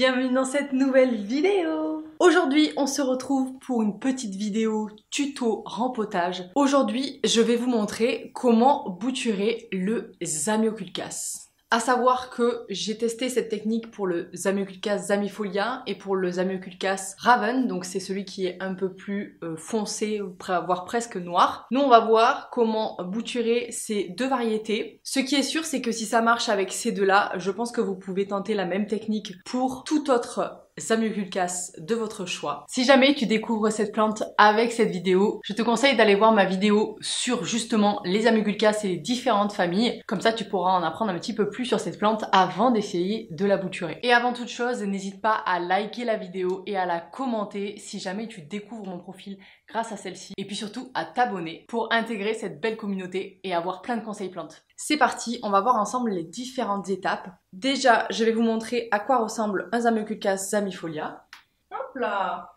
bienvenue dans cette nouvelle vidéo. Aujourd'hui, on se retrouve pour une petite vidéo tuto rempotage. Aujourd'hui, je vais vous montrer comment bouturer le Zamioculcas. À savoir que j'ai testé cette technique pour le Zamioculcas zamifolia et pour le Zamioculcas raven, donc c'est celui qui est un peu plus foncé, voire presque noir. Nous on va voir comment bouturer ces deux variétés. Ce qui est sûr, c'est que si ça marche avec ces deux-là, je pense que vous pouvez tenter la même technique pour tout autre Zamioculcas de votre choix. Si jamais tu découvres cette plante avec cette vidéo, je te conseille d'aller voir ma vidéo sur justement les Zamioculcas et les différentes familles. Comme ça, tu pourras en apprendre un petit peu plus sur cette plante avant d'essayer de la bouturer. Et avant toute chose, n'hésite pas à liker la vidéo et à la commenter si jamais tu découvres mon profil grâce à celle-ci. Et puis surtout à t'abonner pour intégrer cette belle communauté et avoir plein de conseils plantes. C'est parti, on va voir ensemble les différentes étapes. Déjà, je vais vous montrer à quoi ressemble un Zamioculcas zamifolia. Hop là!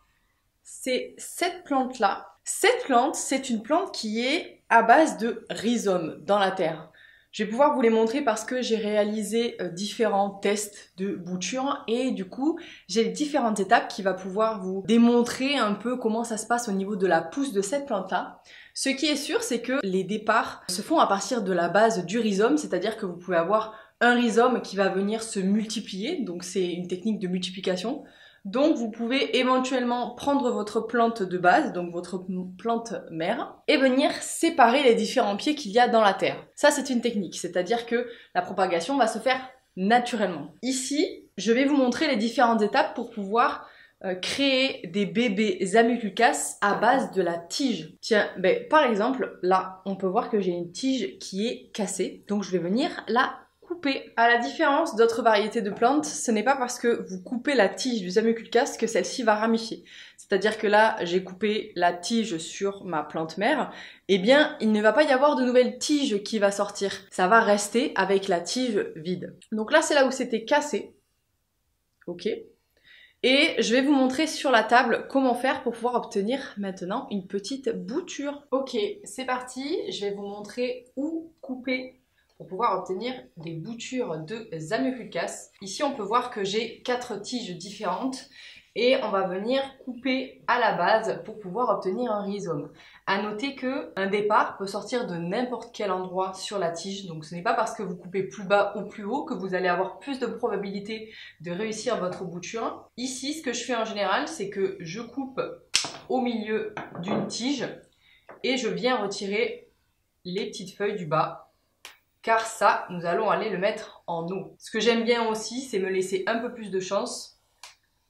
C'est cette plante-là. Cette plante, c'est une plante qui est à base de rhizome dans la terre. Je vais pouvoir vous les montrer parce que j'ai réalisé différents tests de bouture et du coup, j'ai les différentes étapes qui va pouvoir vous démontrer un peu comment ça se passe au niveau de la pousse de cette plante-là. Ce qui est sûr, c'est que les départs se font à partir de la base du rhizome, c'est-à-dire que vous pouvez avoir un rhizome qui va venir se multiplier, donc c'est une technique de multiplication. Donc vous pouvez éventuellement prendre votre plante de base, donc votre plante mère, et venir séparer les différents pieds qu'il y a dans la terre. Ça c'est une technique, c'est-à-dire que la propagation va se faire naturellement. Ici, je vais vous montrer les différentes étapes pour pouvoir créer des bébés Zamioculcas à base de la tige. Tiens, par exemple, là, on peut voir que j'ai une tige qui est cassée, donc je vais venir la couper. À la différence d'autres variétés de plantes, ce n'est pas parce que vous coupez la tige du Zamioculcas que celle-ci va ramifier. C'est-à-dire que là, j'ai coupé la tige sur ma plante mère, eh bien, il ne va pas y avoir de nouvelle tige qui va sortir. Ça va rester avec la tige vide. Donc là, c'est là où c'était cassé. Ok. Et je vais vous montrer sur la table comment faire pour pouvoir obtenir maintenant une petite bouture. Ok, c'est parti. Je vais vous montrer où couper pour pouvoir obtenir des boutures de Zamioculcas. Ici, on peut voir que j'ai 4 tiges différentes et on va venir couper à la base pour pouvoir obtenir un rhizome. À noter que un départ peut sortir de n'importe quel endroit sur la tige, donc ce n'est pas parce que vous coupez plus bas ou plus haut que vous allez avoir plus de probabilité de réussir votre bouture. Ici, ce que je fais en général, c'est que je coupe au milieu d'une tige et je viens retirer les petites feuilles du bas. Car ça, nous allons aller le mettre en eau. Ce que j'aime bien aussi, c'est me laisser un peu plus de chance,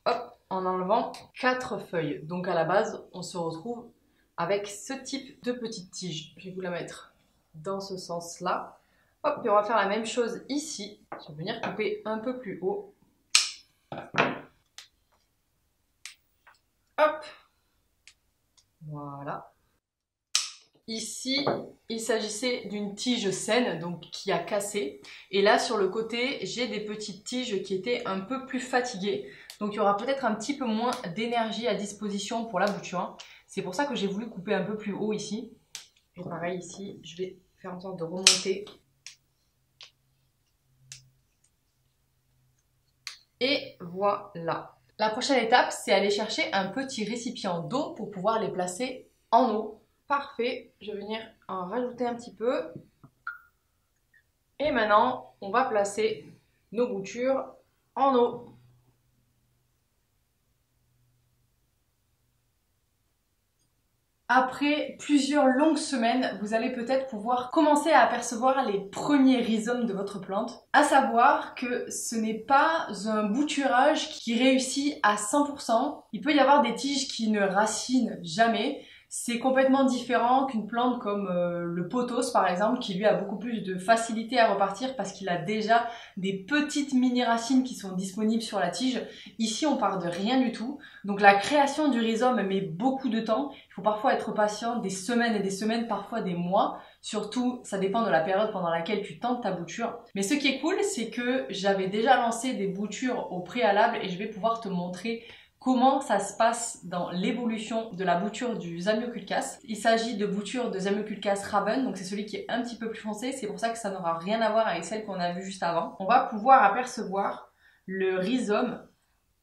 hop, en enlevant 4 feuilles. Donc à la base, on se retrouve avec ce type de petite tige. Je vais vous la mettre dans ce sens-là. Hop, et on va faire la même chose ici. Je vais venir couper un peu plus haut. Hop, voilà. Ici, il s'agissait d'une tige saine, donc qui a cassé. Et là, sur le côté, j'ai des petites tiges qui étaient un peu plus fatiguées. Donc, il y aura peut-être un petit peu moins d'énergie à disposition pour la bouture. C'est pour ça que j'ai voulu couper un peu plus haut ici. Et pareil ici, je vais faire en sorte de remonter. Et voilà. La prochaine étape, c'est aller chercher un petit récipient d'eau pour pouvoir les placer en eau. Parfait, je vais venir en rajouter un petit peu. Et maintenant, on va placer nos boutures en eau. Après plusieurs longues semaines, vous allez peut-être pouvoir commencer à apercevoir les premiers rhizomes de votre plante. À savoir que ce n'est pas un bouturage qui réussit à 100%. Il peut y avoir des tiges qui ne racinent jamais. C'est complètement différent qu'une plante comme le pothos par exemple, qui lui a beaucoup plus de facilité à repartir parce qu'il a déjà des petites mini-racines qui sont disponibles sur la tige. Ici, on part de rien du tout. Donc la création du rhizome met beaucoup de temps. Il faut parfois être patient, des semaines et des semaines, parfois des mois. Surtout, ça dépend de la période pendant laquelle tu tentes ta bouture. Mais ce qui est cool, c'est que j'avais déjà lancé des boutures au préalable et je vais pouvoir te montrer comment ça se passe dans l'évolution de la bouture du Zamioculcas. Il s'agit de bouture de Zamioculcas raven, donc c'est celui qui est un petit peu plus foncé, c'est pour ça que ça n'aura rien à voir avec celle qu'on a vue juste avant. On va pouvoir apercevoir le rhizome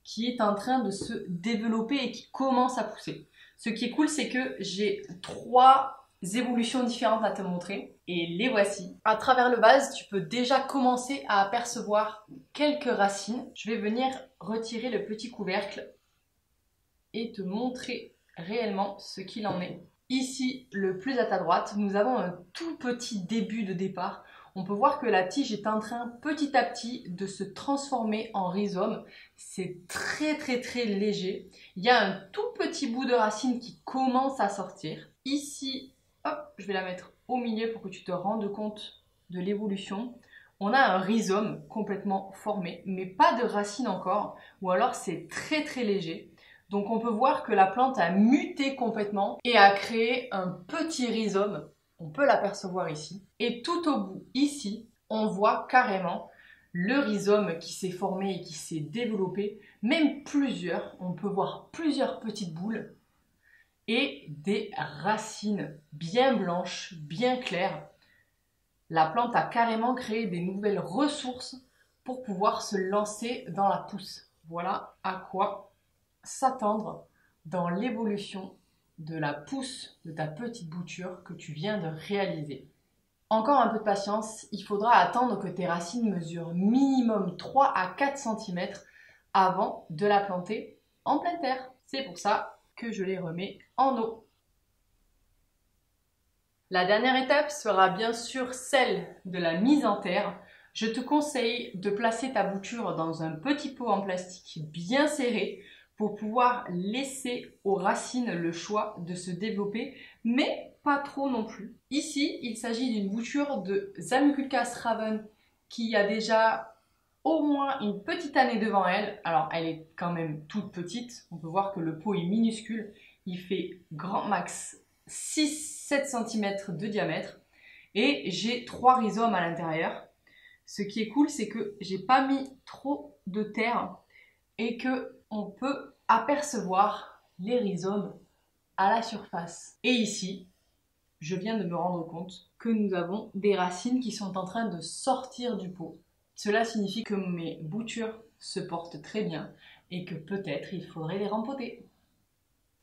qui est en train de se développer et qui commence à pousser. Ce qui est cool, c'est que j'ai 3 évolutions différentes à te montrer et les voici. À travers le vase, tu peux déjà commencer à apercevoir quelques racines. Je vais venir retirer le petit couvercle et te montrer réellement ce qu'il en est. Ici, le plus à ta droite, nous avons un tout petit début de départ. On peut voir que la tige est en train petit à petit de se transformer en rhizome. C'est très léger. Il y a un tout petit bout de racine qui commence à sortir. Ici, hop, je vais la mettre au milieu pour que tu te rendes compte de l'évolution. On a un rhizome complètement formé, mais pas de racine encore, ou alors c'est très léger. Donc on peut voir que la plante a muté complètement et a créé un petit rhizome. On peut l'apercevoir ici. Et tout au bout, ici, on voit carrément le rhizome qui s'est formé et qui s'est développé. Même plusieurs, on peut voir plusieurs petites boules et des racines bien blanches, bien claires. La plante a carrément créé des nouvelles ressources pour pouvoir se lancer dans la pousse. Voilà à quoi s'attendre dans l'évolution de la pousse de ta petite bouture que tu viens de réaliser. Encore un peu de patience, il faudra attendre que tes racines mesurent minimum 3 à 4 cm avant de la planter en pleine terre. C'est pour ça que je les remets en eau. La dernière étape sera bien sûr celle de la mise en terre. Je te conseille de placer ta bouture dans un petit pot en plastique bien serré pour pouvoir laisser aux racines le choix de se développer, mais pas trop non plus. Ici, il s'agit d'une bouture de Zamioculcas Raven qui a déjà au moins une petite année devant elle. Alors, elle est quand même toute petite. On peut voir que le pot est minuscule. Il fait grand max 6-7 cm de diamètre. Et j'ai 3 rhizomes à l'intérieur. Ce qui est cool, c'est que j'ai pas mis trop de terre et que on peut apercevoir les rhizomes à la surface. Et ici, je viens de me rendre compte que nous avons des racines qui sont en train de sortir du pot. Cela signifie que mes boutures se portent très bien et que peut-être il faudrait les rempoter.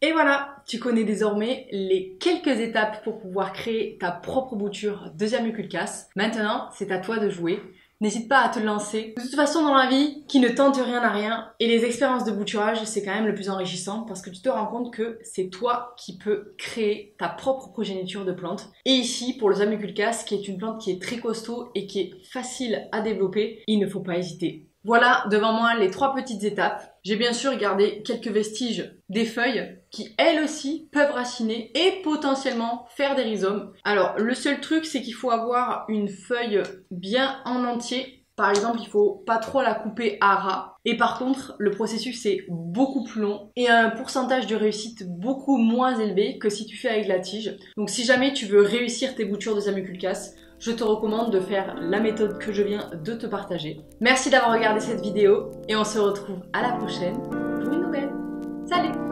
Et voilà, tu connais désormais les quelques étapes pour pouvoir créer ta propre bouture de Zamioculcas. Maintenant, c'est à toi de jouer. N'hésite pas à te lancer. De toute façon, dans la vie, qui ne tente rien n'a rien. Et les expériences de bouturage, c'est quand même le plus enrichissant parce que tu te rends compte que c'est toi qui peux créer ta propre progéniture de plantes. Et ici, pour le Zamioculcas, qui est une plante qui est très costaud et qui est facile à développer, il ne faut pas hésiter. Voilà devant moi les 3 petites étapes. J'ai bien sûr gardé quelques vestiges des feuilles qui elles aussi peuvent raciner et potentiellement faire des rhizomes. Alors le seul truc c'est qu'il faut avoir une feuille bien en entier. Par exemple, il faut pas trop la couper à ras. Et par contre, le processus est beaucoup plus long et a un pourcentage de réussite beaucoup moins élevé que si tu fais avec la tige. Donc si jamais tu veux réussir tes boutures de Zamioculcas, je te recommande de faire la méthode que je viens de te partager. Merci d'avoir regardé cette vidéo et on se retrouve à la prochaine pour une nouvelle. Salut!